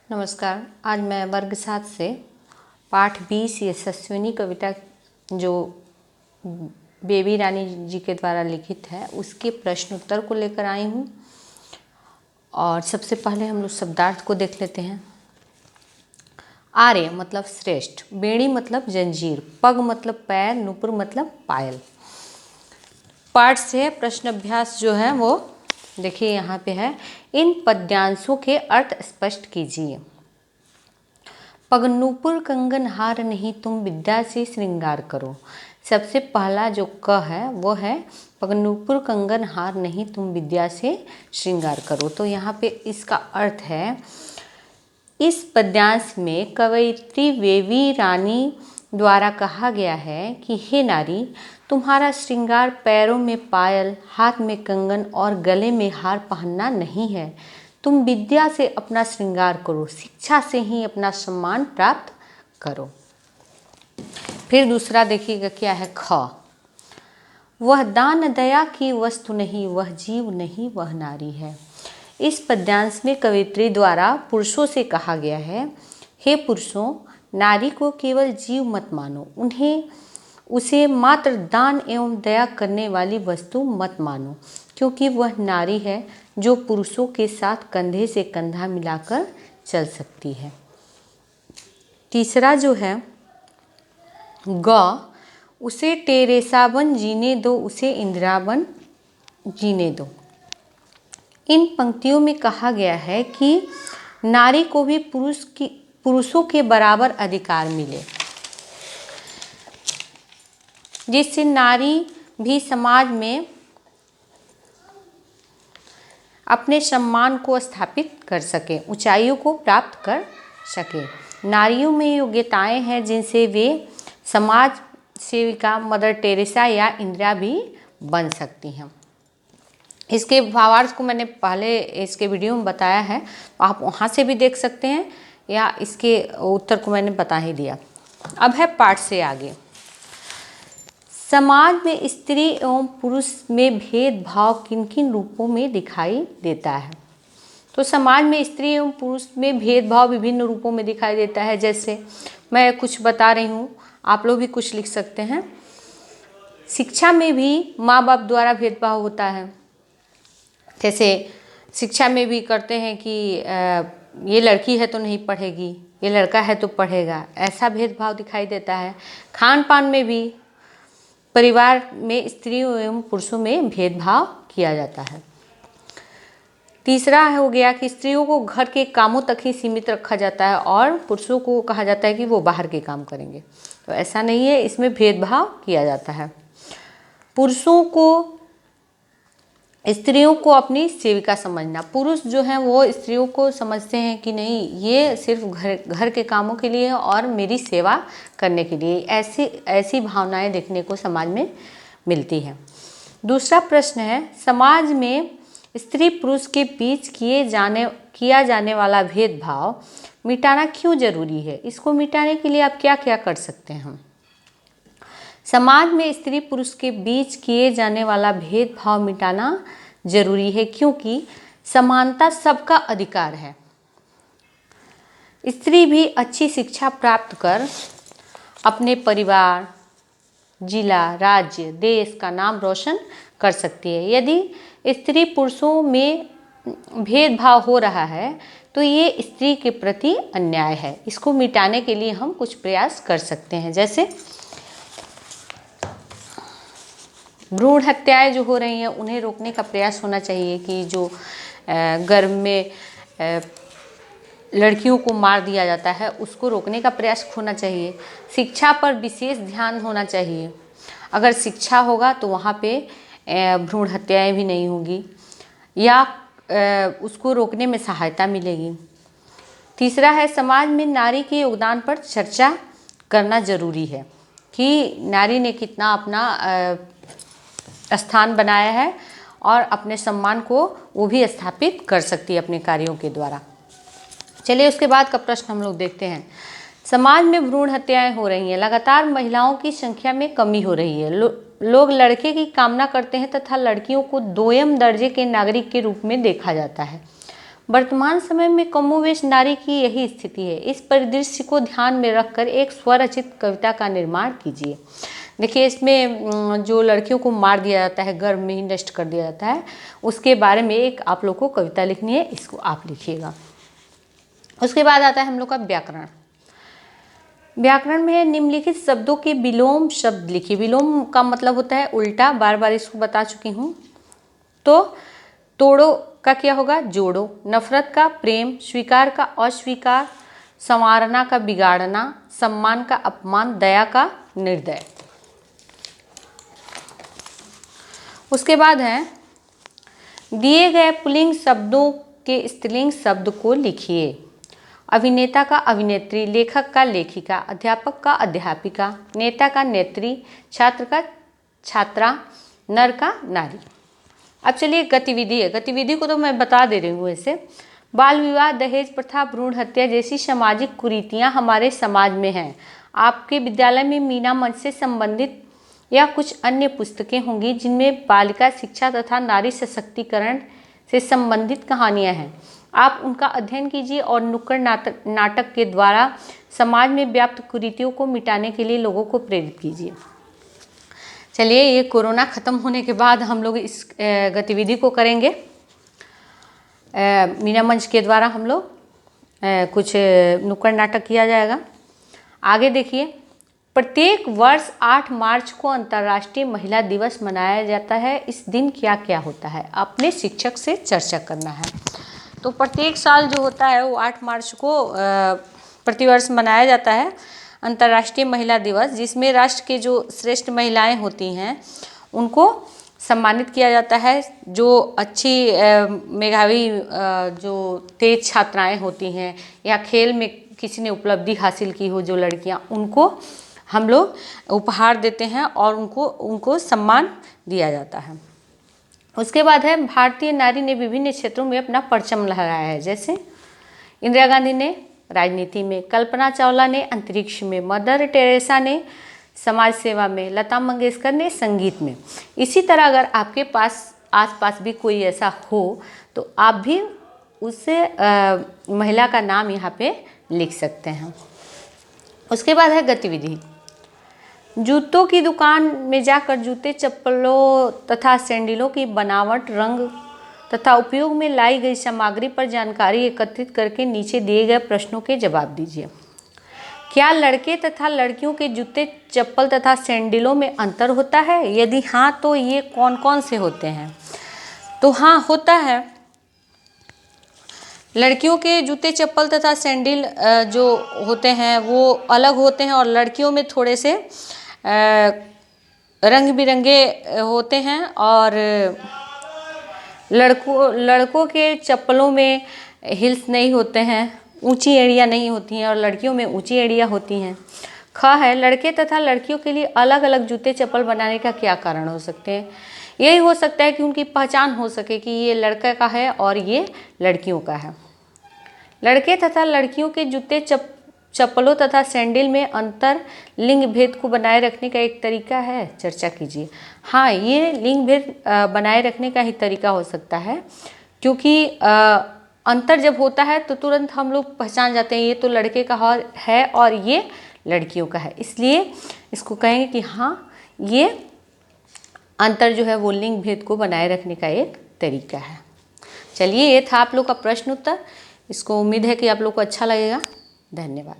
नमस्कार। आज मैं वर्ग 7 से पाठ 20 यशस्विनी कविता जो बेबी रानी जी के द्वारा लिखित है उसके प्रश्न उत्तर को लेकर आई हूँ। और सबसे पहले हम लोग शब्दार्थ को देख लेते हैं। आर्य मतलब श्रेष्ठ, बेड़ी मतलब जंजीर, पग मतलब पैर, नुपुर मतलब पायल। पाठ से प्रश्न अभ्यास जो है वो देखिए यहाँ पे है। इन पद्यांशों के अर्थ स्पष्ट कीजिए। पग नूपुर कंगन हार नहीं तुम विद्या से श्रृंगार करो। सबसे पहला जो क है वो है पग नूपुर कंगन हार नहीं तुम विद्या से श्रृंगार करो। तो यहाँ पे इसका अर्थ है, इस पद्यांश में कवयित्री बेबी रानी द्वारा कहा गया है कि हे नारी, तुम्हारा श्रृंगार पैरों में पायल, हाथ में कंगन और गले में हार पहनना नहीं है। तुम विद्या से अपना श्रृंगार करो, शिक्षा से ही अपना सम्मान प्राप्त करो। फिर दूसरा देखिएगा क्या है। ख, वह दान दया की वस्तु नहीं, वह जीव नहीं, वह नारी है। इस पद्यांश में कवयित्री द्वारा पुरुषों से कहा गया है, हे पुरुषों, नारी को केवल जीव मत मानो, उसे मात्र दान एवं दया करने वाली वस्तु मत मानो, क्योंकि वह नारी है जो पुरुषों के साथ कंधे से कंधा मिलाकर चल सकती है। तीसरा जो है ग, उसे टेरेसावन जीने दो, उसे इंदिरावन जीने दो। इन पंक्तियों में कहा गया है कि नारी को भी पुरुषों के बराबर अधिकार मिले, जिससे नारी भी समाज में अपने सम्मान को स्थापित कर सके, ऊंचाइयों को प्राप्त कर सके। नारियों में योग्यताएं हैं जिनसे वे समाज सेविका, मदर टेरेसा या इंदिरा भी बन सकती हैं। इसके भावार्थ को मैंने पहले इसके वीडियो में बताया है, तो आप वहाँ से भी देख सकते हैं, या इसके उत्तर को मैंने बता ही दिया। अब है पाठ से आगे। समाज में स्त्री एवं पुरुष में भेदभाव किन किन रूपों में दिखाई देता है। तो समाज में स्त्री एवं पुरुष में भेदभाव विभिन्न रूपों में दिखाई देता है। जैसे मैं कुछ बता रही हूँ, आप लोग भी कुछ लिख सकते हैं। शिक्षा में भी माँ बाप द्वारा भेदभाव होता है। जैसे शिक्षा में भी करते हैं कि ये लड़की है तो नहीं पढ़ेगी, ये लड़का है तो पढ़ेगा, ऐसा भेदभाव दिखाई देता है। खान पान में भी परिवार में स्त्रियों एवं पुरुषों में भेदभाव किया जाता है। तीसरा हो गया कि स्त्रियों को घर के कामों तक ही सीमित रखा जाता है और पुरुषों को कहा जाता है कि वो बाहर के काम करेंगे। तो ऐसा नहीं है, इसमें भेदभाव किया जाता है। पुरुषों को स्त्रियों को अपनी सेविका समझना, पुरुष जो हैं वो स्त्रियों को समझते हैं कि नहीं, ये सिर्फ घर के कामों के लिए और मेरी सेवा करने के लिए। ऐसी भावनाएं देखने को समाज में मिलती हैं। दूसरा प्रश्न है, समाज में स्त्री पुरुष के बीच किया जाने वाला भेदभाव मिटाना क्यों जरूरी है। इसको मिटाने के लिए आप क्या क्या कर सकते हैं। समाज में स्त्री पुरुष के बीच किए जाने वाला भेदभाव मिटाना जरूरी है, क्योंकि समानता सबका अधिकार है। स्त्री भी अच्छी शिक्षा प्राप्त कर अपने परिवार, जिला, राज्य, देश का नाम रोशन कर सकती है। यदि स्त्री पुरुषों में भेदभाव हो रहा है तो ये स्त्री के प्रति अन्याय है। इसको मिटाने के लिए हम कुछ प्रयास कर सकते हैं। जैसे भ्रूण हत्याएं जो हो रही हैं उन्हें रोकने का प्रयास होना चाहिए, कि जो गर्भ में लड़कियों को मार दिया जाता है उसको रोकने का प्रयास होना चाहिए। शिक्षा पर विशेष ध्यान होना चाहिए। अगर शिक्षा होगा तो वहाँ पे भ्रूण हत्याएं भी नहीं होगी या उसको रोकने में सहायता मिलेगी। तीसरा है, समाज में नारी के योगदान पर चर्चा करना जरूरी है, कि नारी ने कितना अपना स्थान बनाया है और अपने सम्मान को वो भी स्थापित कर सकती है अपने कार्यों के द्वारा। चलिए उसके बाद का प्रश्न हम लोग देखते हैं। समाज में भ्रूण हत्याएं हो रही हैं, लगातार महिलाओं की संख्या में कमी हो रही है। लोग लड़के की कामना करते हैं तथा लड़कियों को दोयम दर्जे के नागरिक के रूप में देखा जाता है। वर्तमान समय में कमोवेश नारी की यही स्थिति है। इस परिदृश्य को ध्यान में रखकर एक स्वरचित कविता का निर्माण कीजिए। देखिए, इसमें जो लड़कियों को मार दिया जाता है, गर्भ में ही नष्ट कर दिया जाता है, उसके बारे में एक आप लोग को कविता लिखनी है, इसको आप लिखिएगा। उसके बाद आता है हम लोग का व्याकरण। व्याकरण में निम्नलिखित शब्दों के विलोम शब्द लिखिए। विलोम का मतलब होता है उल्टा, बार बार इसको बता चुकी हूँ। तो तोड़ो का क्या होगा? जोड़ो। नफरत का प्रेम, स्वीकार का अस्वीकार, संवारना का बिगाड़ना, सम्मान का अपमान, दया का निर्दय। उसके बाद है दिए गए पुल्लिंग शब्दों के स्त्रीलिंग शब्द को लिखिए। अभिनेता का अभिनेत्री, लेखक का लेखिका, अध्यापक का अध्यापिका, नेता का नेत्री, छात्र का छात्रा, नर का नारी। अब चलिए गतिविधि है। गतिविधि को तो मैं बता दे रही हूँ। ऐसे बाल विवाह, दहेज प्रथा, भ्रूण हत्या जैसी सामाजिक कुरीतियाँ हमारे समाज में हैं। आपके विद्यालय में मीना मंच से संबंधित या कुछ अन्य पुस्तकें होंगी जिनमें बालिका शिक्षा तथा नारी सशक्तिकरण से संबंधित कहानियाँ हैं। आप उनका अध्ययन कीजिए और नुक्कड़ नाटक के द्वारा समाज में व्याप्त कुरीतियों को मिटाने के लिए लोगों को प्रेरित कीजिए। चलिए, ये कोरोना ख़त्म होने के बाद हम लोग इस गतिविधि को करेंगे। मीना मंच के द्वारा हम लोग कुछ नुक्कड़ नाटक किया जाएगा। आगे देखिए, प्रत्येक वर्ष 8 मार्च को अंतर्राष्ट्रीय महिला दिवस मनाया जाता है। इस दिन क्या क्या होता है? अपने शिक्षक से चर्चा करना है। तो प्रत्येक साल जो होता है वो 8 मार्च को प्रतिवर्ष मनाया जाता है अंतर्राष्ट्रीय महिला दिवस, जिसमें राष्ट्र के जो श्रेष्ठ महिलाएं होती हैं उनको सम्मानित किया जाता है। जो अच्छी मेधावी जो तेज छात्राएं होती हैं या खेल में किसी ने उपलब्धि हासिल की हो जो लड़कियां, उनको हम लोग उपहार देते हैं और उनको सम्मान दिया जाता है। उसके बाद है भारतीय नारी ने विभिन्न क्षेत्रों में अपना परचम लहराया है। जैसे इंदिरा गांधी ने राजनीति में, कल्पना चावला ने अंतरिक्ष में, मदर टेरेसा ने समाज सेवा में, लता मंगेशकर ने संगीत में। इसी तरह अगर आपके पास आसपास भी कोई ऐसा हो तो आप भी उससे महिला का नाम यहाँ पे लिख सकते हैं। उसके बाद है गतिविधि। जूतों की दुकान में जाकर जूते, चप्पलों तथा सैंडलों की बनावट, रंग तथा उपयोग में लाई गई सामग्री पर जानकारी एकत्रित करके नीचे दिए गए प्रश्नों के जवाब दीजिए। क्या लड़के तथा लड़कियों के जूते, चप्पल तथा सैंडलों में अंतर होता है? यदि हाँ तो ये कौन कौन से होते हैं? तो हाँ, होता है। लड़कियों के जूते, चप्पल तथा सैंडल जो होते हैं वो अलग होते हैं और लड़कियों में थोड़े से रंग बिरंगे होते हैं। और लड़कों के चप्पलों में हिल्स नहीं होते हैं, ऊंची एड़ियाँ नहीं होती हैं, और लड़कियों में ऊंची एड़ियाँ होती हैं। ख है, लड़के तथा लड़कियों के लिए अलग अलग जूते चप्पल बनाने का क्या कारण हो सकते हैं? यही हो सकता है कि उनकी पहचान हो सके कि ये लड़का का है और ये लड़कियों का है। लड़के तथा लड़कियों के जूते, चप्पलों तथा सैंडल में अंतर लिंग भेद को बनाए रखने का एक तरीका है, चर्चा कीजिए। हाँ, ये लिंग भेद बनाए रखने का ही तरीका हो सकता है, क्योंकि अंतर जब होता है तो तुरंत हम लोग पहचान जाते हैं ये तो लड़के का है और ये लड़कियों का है। इसलिए इसको कहेंगे कि हाँ, ये अंतर जो है वो लिंग भेद को बनाए रखने का एक तरीका है। चलिए, ये था आप लोग का प्रश्न उत्तर। इसको उम्मीद है कि आप लोग को अच्छा लगेगा। धन्यवाद।